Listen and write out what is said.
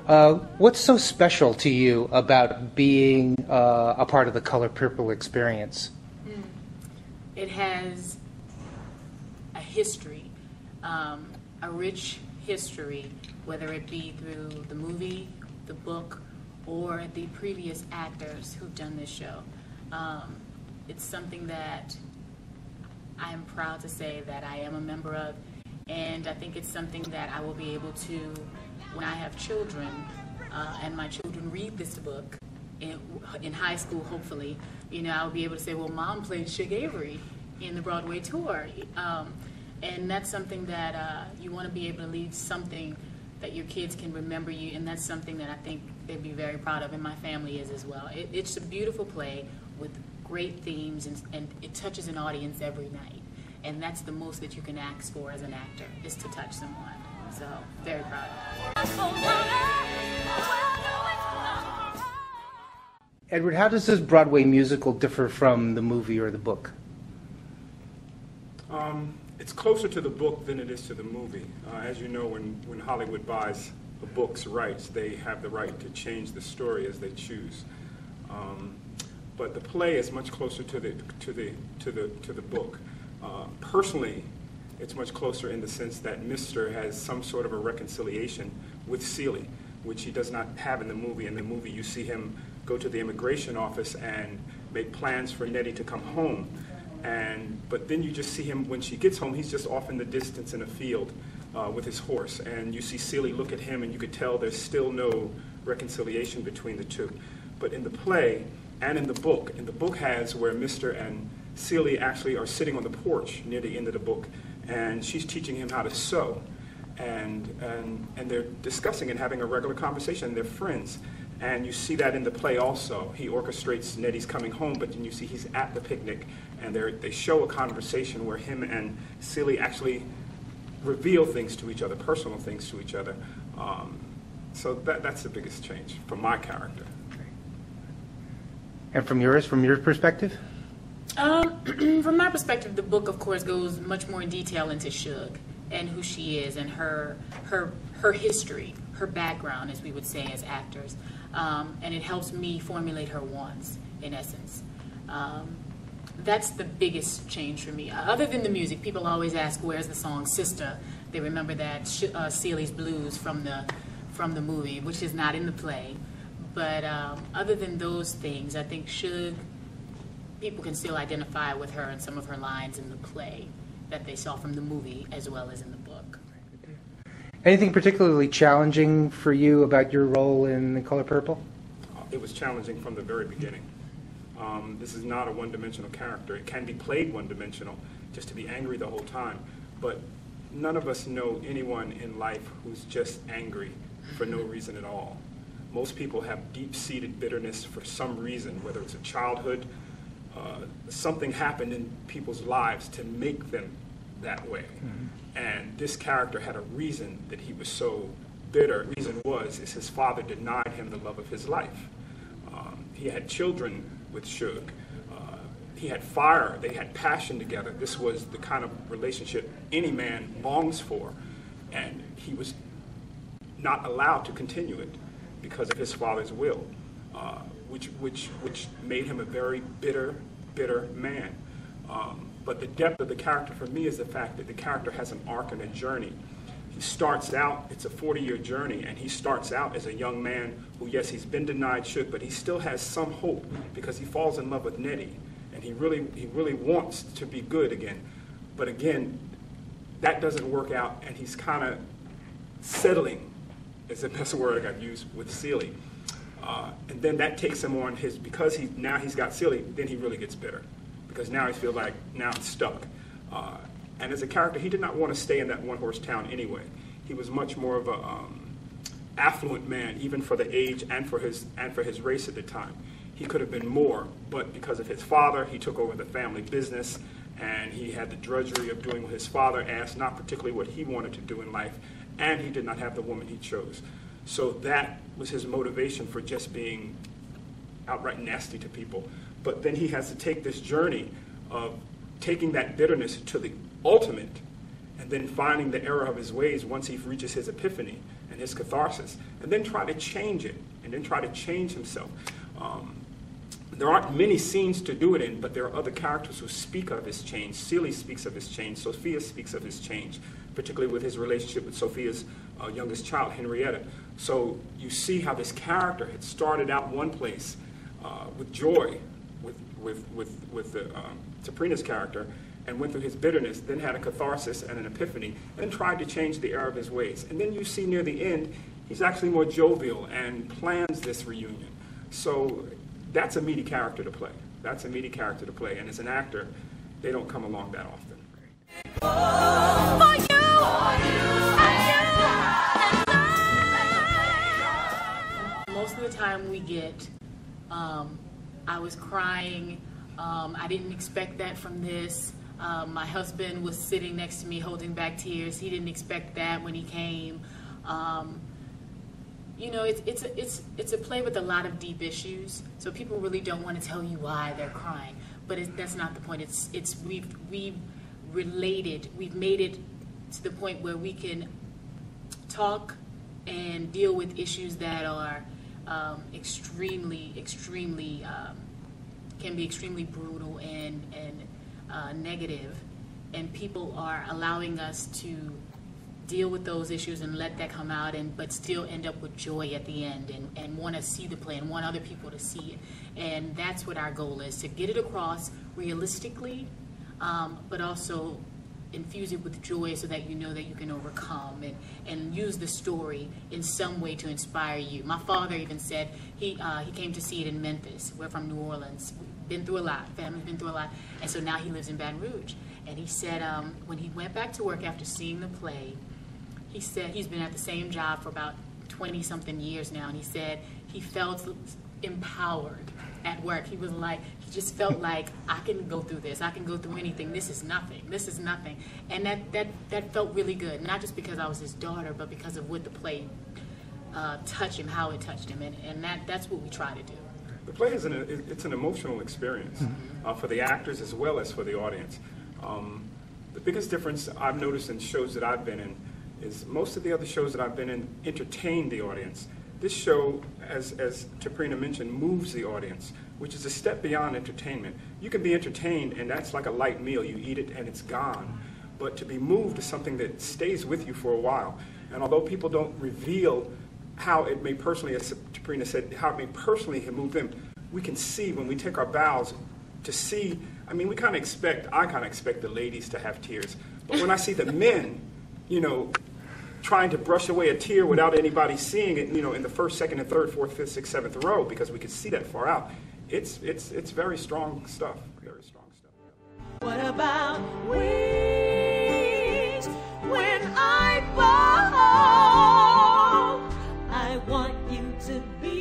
What's so special to you about being a part of the Color Purple experience? It has a history, a rich history, whether it be through the movie, the book, or the previous actors who've done this show. It's something that I am proud to say that I am a member of, and I think it's something that I will be able to, when I have children, and my children read this book in high school, hopefully, you know, I'll be able to say, well, Mom played Shug Avery in the Broadway tour. And that's something that you want to be able to leave something that your kids can remember you, and that's something that I think they'd be very proud of, and my family is as well. It's a beautiful play with great themes, and it touches an audience every night. And that's the most that you can ask for as an actor, is to touch someone. So, very proud of it. Edward, how does this Broadway musical differ from the movie or the book? It's closer to the book than it is to the movie. As you know, when Hollywood buys a book's rights, they have the right to change the story as they choose. But the play is much closer to the book. Personally, it's much closer in the sense that Mr. has some sort of a reconciliation with Celie, which he does not have in the movie. In the movie, you see him go to the immigration office and make plans for Nettie to come home. But then you just see him, when she gets home, he's just off in the distance in a field with his horse. And you see Celie look at him, and you could tell there's still no reconciliation between the two. But in the play and in the book has where Mr. and Celie actually are sitting on the porch near the end of the book, and she's teaching him how to sew. And they're discussing and having a regular conversation. They're friends. And you see that in the play also. He orchestrates Nettie's coming home, but then you see he's at the picnic, and they show a conversation where him and Celie actually reveal things to each other, personal things to each other. So that's the biggest change from my character. And from yours, from your perspective? From my perspective, the book, of course, goes much more in detail into Shug and who she is and her history, her background, as we would say as actors. And it helps me formulate her wants, in essence. That's the biggest change for me. Other than the music, people always ask, where's the song Sister? They remember that Celie's Blues from the movie, which is not in the play. But other than those things, I think Shug, people can still identify with her and some of her lines in the play that they saw from the movie as well as in the book. Anything particularly challenging for you about your role in The Color Purple? It was challenging from the very beginning. This is not a one-dimensional character. It can be played one-dimensional, just to be angry the whole time. But none of us know anyone in life who's just angry for no reason at all. Most people have deep-seated bitterness for some reason, whether it's a childhood, something happened in people's lives to make them that way. Mm-hmm. And this character had a reason that he was so bitter. The reason is his father denied him the love of his life. He had children with Shug. He had fire. They had passion together. This was the kind of relationship any man longs for. And he was not allowed to continue it because of his father's will, which made him a very bitter man. But the depth of the character for me is the fact that the character has an arc and a journey. He starts out, it's a 40-year journey, and he starts out as a young man who, yes, he's been denied Shug, but he still has some hope because he falls in love with Nettie, and he really wants to be good again. But again, that doesn't work out, and he's kind of settling, is the best word I got used, with Celie. And then that takes him on because he's got Celie, then he really gets bitter. Because now he feels like, now I'm stuck. And as a character, he did not want to stay in that one-horse town anyway. He was much more of a affluent man, even for the age and for his race at the time. He could have been more, but because of his father, he took over the family business, and he had the drudgery of doing what his father asked, not particularly what he wanted to do in life, and he did not have the woman he chose. So that was his motivation for just being outright nasty to people. But then he has to take this journey of taking that bitterness to the ultimate and then finding the error of his ways once he reaches his epiphany. and his catharsis, and then try to change it, and then try to change himself. There aren't many scenes to do it in, but there are other characters who speak of his change. Celie speaks of his change. Sophia speaks of his change, particularly with his relationship with Sophia's youngest child, Henrietta. So you see how this character had started out one place with joy, with Taprena's character, and went through his bitterness, then had a catharsis and an epiphany, and tried to change the error of his ways. And then you see near the end, he's actually more jovial and plans this reunion. So that's a meaty character to play. That's a meaty character to play. And as an actor, they don't come along that often. Most of the time we get, I was crying, I didn't expect that from this. My husband was sitting next to me holding back tears. He didn't expect that when he came. You know, it's a play with a lot of deep issues, so people really don't want to tell you why they're crying. But that's not the point. We've related, we've made it to the point where we can talk and deal with issues that are extremely can be extremely brutal and negative, and people are allowing us to deal with those issues and let that come out, but still end up with joy at the end, and want to see the play and want other people to see it. And that's what our goal is, to get it across realistically, but also infuse it with joy so that you know that you can overcome, and use the story in some way to inspire you. My father even said he came to see it in Memphis. We're from New Orleans. Been through a lot. Family's been through a lot. And so now he lives in Baton Rouge. And he said when he went back to work after seeing the play, he said he's been at the same job for about 20-something years now, and he said he felt empowered at work. He was like, he just felt like, I can go through this. I can go through anything. This is nothing. This is nothing. And that felt really good, not just because I was his daughter, but because of what the play touched him, how it touched him, and that's what we try to do. The play is it's an emotional experience for the actors as well as for the audience. The biggest difference I've noticed in shows that I've been in is most of the other shows that I've been in entertain the audience. This show, as Taprena mentioned, moves the audience, which is a step beyond entertainment. You can be entertained, and that's like a light meal. You eat it, and it's gone. But to be moved is something that stays with you for a while. And although people don't reveal how it may personally, as Taprena said, how it may personally have moved them, we can see when we take our bows to see. I mean, I kind of expect the ladies to have tears. But when I see the men, you know, trying to brush away a tear without anybody seeing it, you know, in the first, second, and third, fourth, fifth, sixth, seventh row, because we can see that far out. It's very strong stuff. Very strong stuff. What about wings? When I fall, I want you to be